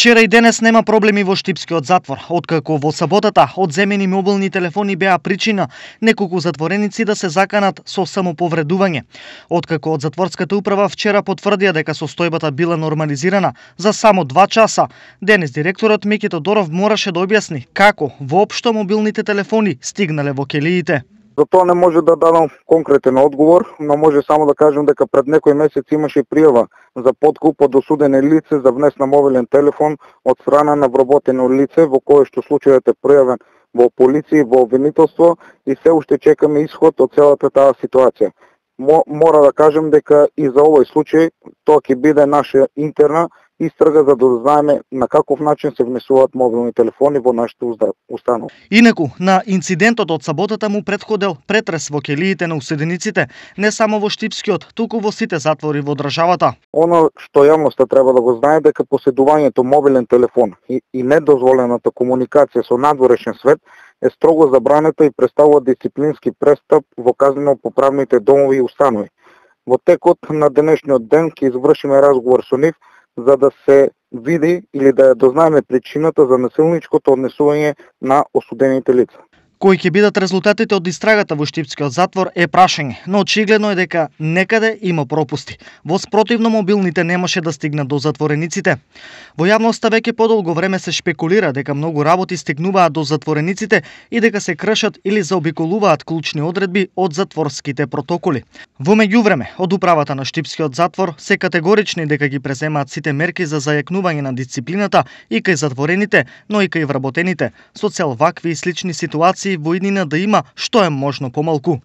Вчера и денес нема проблеми во Штипскиот затвор, откако во саботата одземени мобилни телефони беа причина неколку затвореници да се заканат со самоповредување. Откако од затворската управа вчера потврдија дека состојбата била нормализирана за само 2 часа, денес директорот Мики Тодоров мораше да објасни како воопшто мобилните телефони стигнале во келиите. За тоа не може да дадам конкретен одговор, но може само да кажем дека пред некој месец имаше пријава за подкуп од осудено лице за внес на мобилен телефон од страна на вработено лице, во кое што случајот е пријавен во полиција и во обвинителство и се уште чекаме исход од целата таа ситуација. Мора да кажем дека и за овој случај тоа ќе биде наша интерна истрага за да знаеме на каков начин се внесуваат мобилни телефони во нашите установи. Инаку, на инцидентот од саботата му претходел претрес во келиите на осудениците, не само во Штипскиот, туку во сите затвори во државата. Оно што јавноста треба да го знае дека поседувањето мобилен телефон и недозволената комуникација со надворешен свет е строго забрането и представува дисциплински престап во казнено-поправните домови и установи. Во текот на денешниот ден ќе извршиме разговор со нив за да се види или да ја дознаеме причината за насилничкото однесување на осудените лица. Кои ќе бидат резултатите од истрагата во Штипскиот затвор е прашање, но очигледно е дека некаде има пропусти. Во спротивно мобилните немаше да стигнат до затворениците. Во јавноста веќе подолго време се шпекулира дека многу работи стигнуваат до затворениците и дека се кршат или заобиколуваат клучни одредби од затворските протоколи. Во меѓувреме, од управата на Штипскиот затвор се категорични дека ги преземаат сите мерки за зајакнување на дисциплината и кај затворените, но и кај вработените, со цел вакви и слични ситуации во иднина да има што е можно помалку.